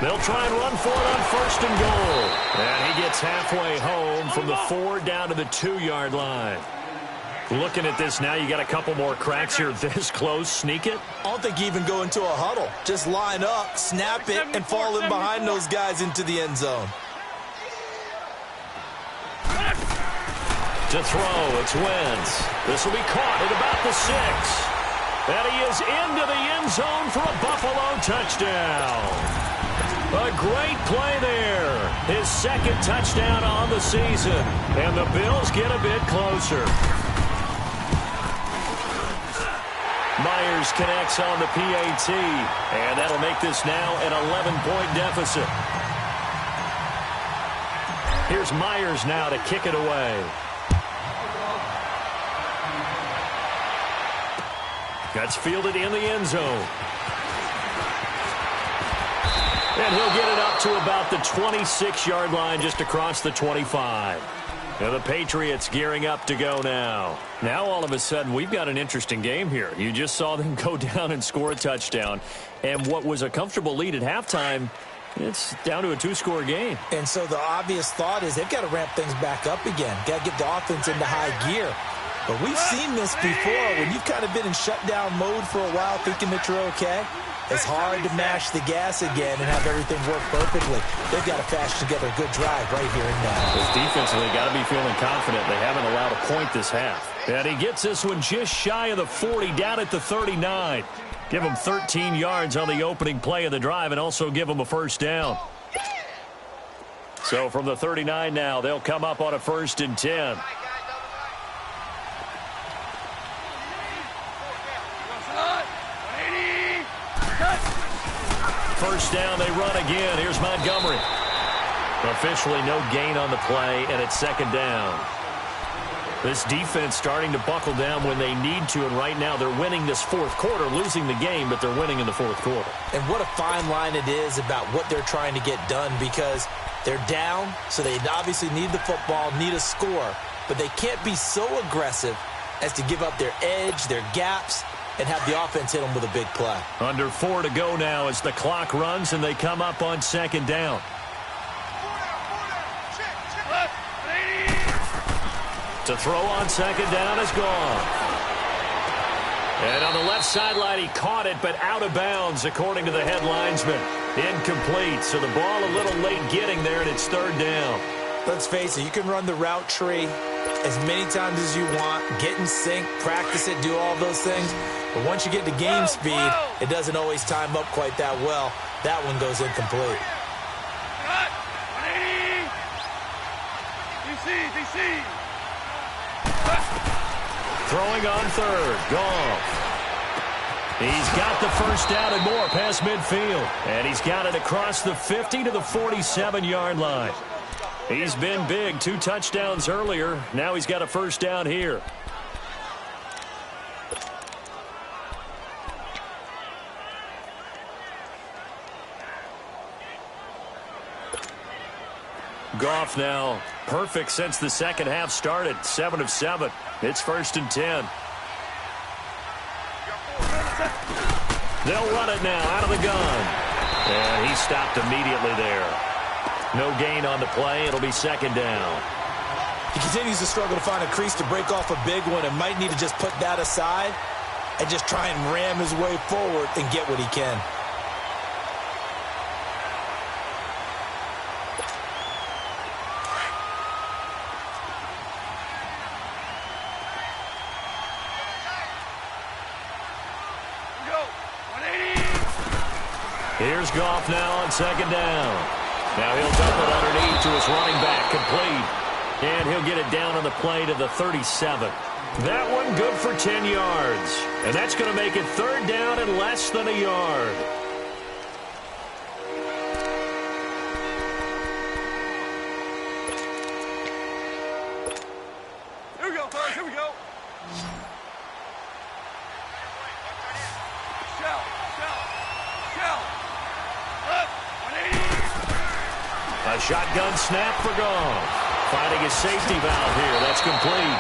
They'll try and run for it on 1st and goal. And he gets halfway home from the 4 down to the 2-yard line. Looking at this now, you got a couple more cracks here this close. Sneak it? I don't think you even go into a huddle. Just line up, snap it, and fall in behind those guys into the end zone. To throw, it's Wentz. This will be caught at about the 6. And he is into the end zone for a Buffalo touchdown. A great play there. His 2nd touchdown on the season. And the Bills get a bit closer. Myers connects on the PAT. And that'll make this now an 11-point deficit. Here's Myers now to kick it away. That's fielded in the end zone. And he'll get it up to about the 26-yard line, just across the 25. And the Patriots gearing up to go now. Now, all of a sudden, we've got an interesting game here. You just saw them go down and score a touchdown. And what was a comfortable lead at halftime, it's down to a two-score game. And so the obvious thought is they've got to ramp things back up again. Got to get the offense into high gear. But we've seen this before. When you've kind of been in shutdown mode for a while thinking that you're okay, it's hard to mash the gas again and have everything work perfectly. They've got to fashion together a good drive right here and now. This defensively got to be feeling confident. They haven't allowed a point this half. And he gets this one just shy of the 40, down at the 39. Give him 13 yards on the opening play of the drive and also give him a first down. So from the 39 now, they'll come up on a 1st and 10. First down, they run again. Here's Montgomery. Officially no gain on the play, and it's 2nd down. This defense starting to buckle down when they need to, and right now they're winning this 4th quarter, losing the game, but they're winning in the 4th quarter. And what a fine line it is about what they're trying to get done, because they're down, so they obviously need the football, need a score, but they can't be so aggressive as to give up their edge, their gaps, and have the offense hit them with a big play. Under 4 to go now as the clock runs, and they come up on 2nd down. To throw on 2nd down is gone. And on the left sideline, he caught it, but out of bounds, according to the head linesman. Incomplete, so the ball a little late getting there, and it's 3rd down. Let's face it, you can run the route tree as many times as you want, get in sync, practice it, do all those things. But once you get to game speed, it doesn't always time up quite that well. That one goes incomplete. DC. Throwing on 3rd, Goff. He's got the first down and more past midfield. And he's got it across the 50 to the 47-yard line. He's been big, 2 touchdowns earlier. Now he's got a first down here. Goff now perfect since the second half started. 7 of 7. It's 1st and 10. They'll run it now out of the gun. And he stopped immediately there. No gain on the play. It'll be 2nd down. He continues to struggle to find a crease to break off a big one and might need to just put that aside and just try and ram his way forward and get what he can. Here's Goff now on 2nd down. Now he'll dump it underneath to his running back, complete. And he'll get it down on the play to the 37. That one good for 10 yards. And that's going to make it 3rd down and less than a yard. Here we go, fellas. Here we go. Shell. A shotgun snap for Goff. Finding his safety valve here. That's complete.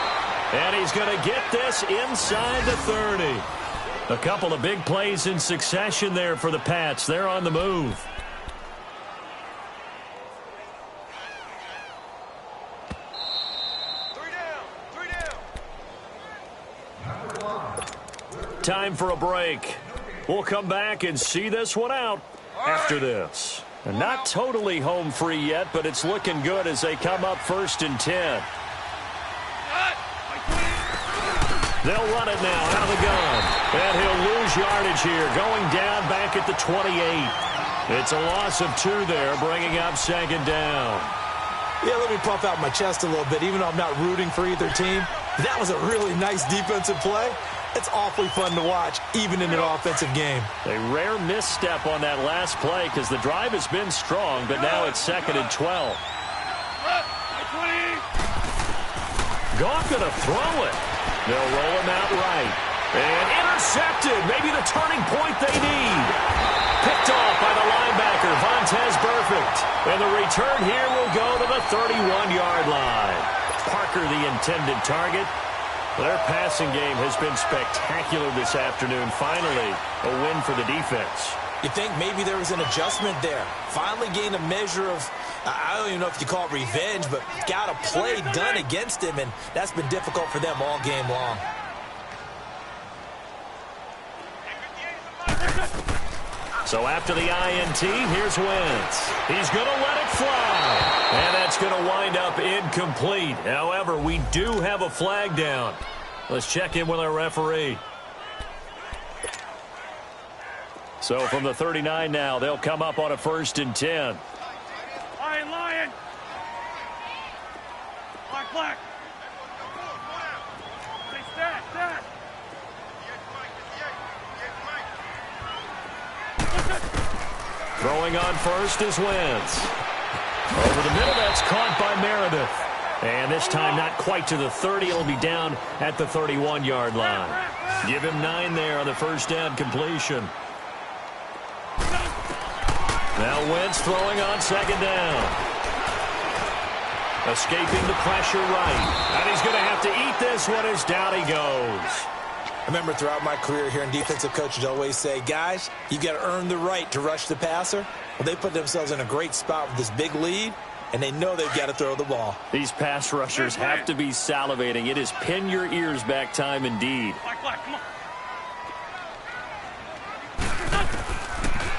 And he's going to get this inside the 30. A couple of big plays in succession there for the Pats. They're on the move. Time for a break. We'll come back and see this one out after this. And not totally home free yet, but it's looking good as they come up 1st and 10. They'll run it now out of the gun. And he'll lose yardage here, going down back at the 28. It's a loss of 2 there, bringing up 2nd down. Yeah, let me puff out my chest a little bit, even though I'm not rooting for either team. That was a really nice defensive play. It's awfully fun to watch, even in an offensive game. A rare misstep on that last play because the drive has been strong, but now it's 2nd and 12. Goff going to throw it. They'll roll him out right. And intercepted. Maybe the turning point they need. Picked off by the linebacker, Von And the return here will go to the 31-yard line. Parker, the intended target. Their passing game has been spectacular this afternoon. Finally, a win for the defense. You think maybe there was an adjustment there. Finally gained a measure of, I don't even know if you call it revenge, but got a play done against him, and that's been difficult for them all game long. So after the INT, here's Wentz. He's going to let it fly. And that's going to wind up incomplete. However, we do have a flag down. Let's check in with our referee. So from the 39 now, they'll come up on a 1st and 10. Lion. Black. Hey, stat. Throwing on first is Wentz. Over the middle, that's caught by Meredith. And this time not quite to the 30. It'll be down at the 31-yard line. Give him 9 there on the first down completion. Now Wentz throwing on 2nd down. Escaping the pressure right. And he's going to have to eat this one as down he goes. I remember throughout my career hearing defensive coaches always say, guys, you got to earn the right to rush the passer. Well, they put themselves in a great spot with this big lead, and they know they've got to throw the ball. These pass rushers have to be salivating. It is pin your ears back time indeed. Black, come on.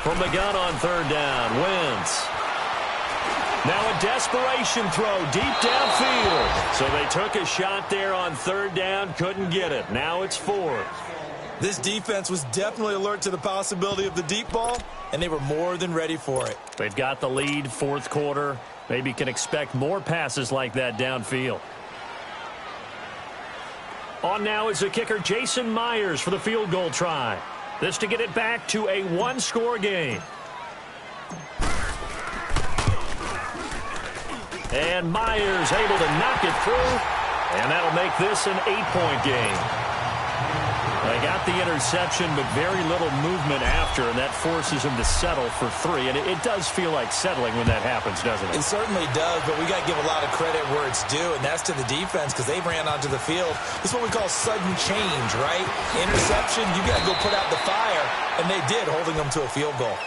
From the gun on 3rd down, Wentz. Now a desperation throw deep downfield. So they took a shot there on 3rd down, couldn't get it. Now it's 4th. This defense was definitely alert to the possibility of the deep ball, and they were more than ready for it. They've got the lead, 4th quarter. Maybe can expect more passes like that downfield. On now is the kicker Jason Myers for the field goal try. This to get it back to a 1-score game. And Myers able to knock it through, and that'll make this an 8-point game. They got the interception, but very little movement after, and that forces him to settle for 3. And it does feel like settling when that happens, doesn't it? It certainly does, but we got to give a lot of credit where it's due, and that's to the defense because they ran onto the field. This is what we call sudden change, right? Interception, you got to go put out the fire, and they did, holding them to a field goal.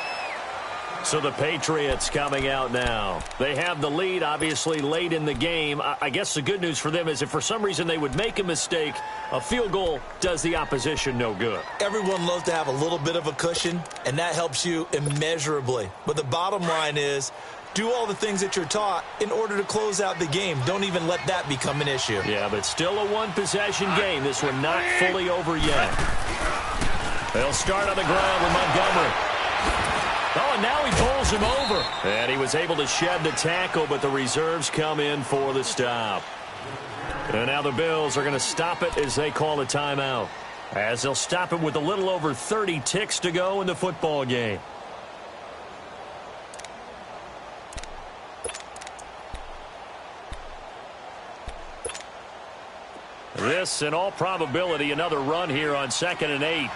So the Patriots coming out now. They have the lead, obviously, late in the game. I guess the good news for them is if for some reason they would make a mistake, a field goal does the opposition no good. Everyone loves to have a little bit of a cushion, and that helps you immeasurably. But the bottom line is, do all the things that you're taught in order to close out the game. Don't even let that become an issue. Yeah, but still a one-possession game. This one not fully over yet. They'll start on the ground with Montgomery. Oh, and now he pulls him over. And he was able to shed the tackle, but the reserves come in for the stop. And now the Bills are going to stop it as they call a timeout. As they'll stop it with a little over 30 ticks to go in the football game. This, in all probability, another run here on 2nd and 8.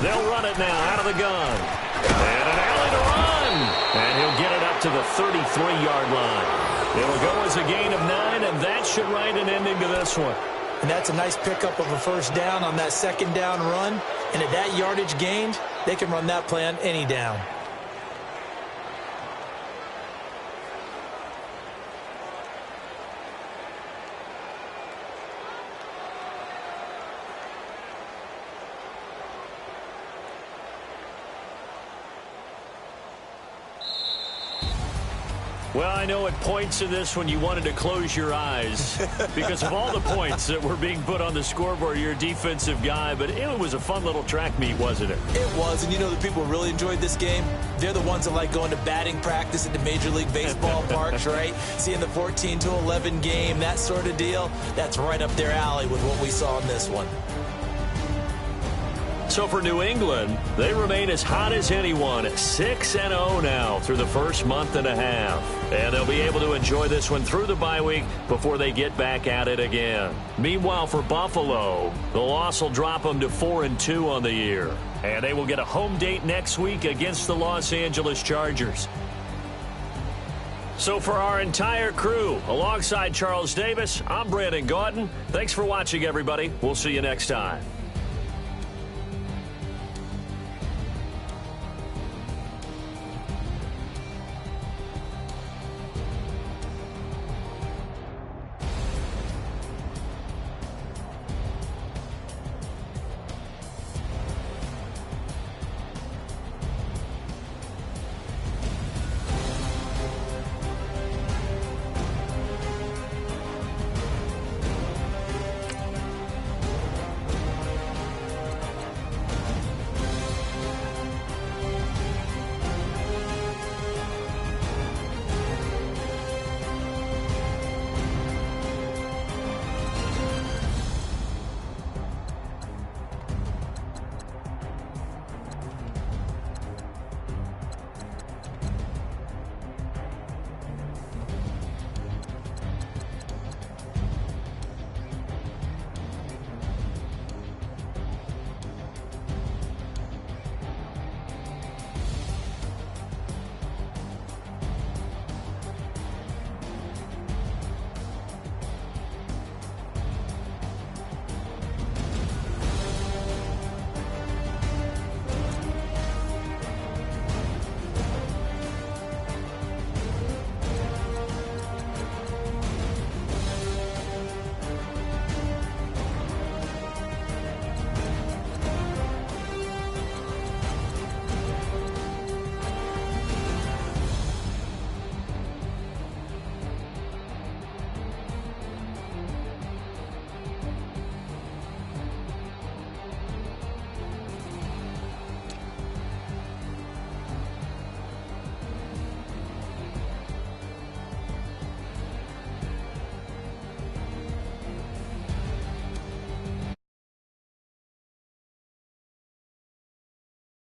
They'll run it now out of the gun. And an alley to run. And he'll get it up to the 33-yard line. It'll go as a gain of 9, and that should write an ending to this one. And that's a nice pickup of a first down on that 2nd down run. And at that yardage gained, they can run that play on any down. Well, I know at points in this one you wanted to close your eyes because of all the points that were being put on the scoreboard. You're a defensive guy, but it was a fun little track meet, wasn't it? It was, and you know the people who really enjoyed this game? They're the ones that like going to batting practice at the Major League Baseball parks, right? Seeing the 14-11 game, that sort of deal, that's right up their alley with what we saw in this one. So for New England, they remain as hot as anyone at 6-0 now through the first month and a half. And they'll be able to enjoy this one through the bye week before they get back at it again. Meanwhile, for Buffalo, the loss will drop them to 4-2 on the year. And they will get a home date next week against the Los Angeles Chargers. So for our entire crew, alongside Charles Davis, I'm Brandon Gaudin. Thanks for watching, everybody. We'll see you next time.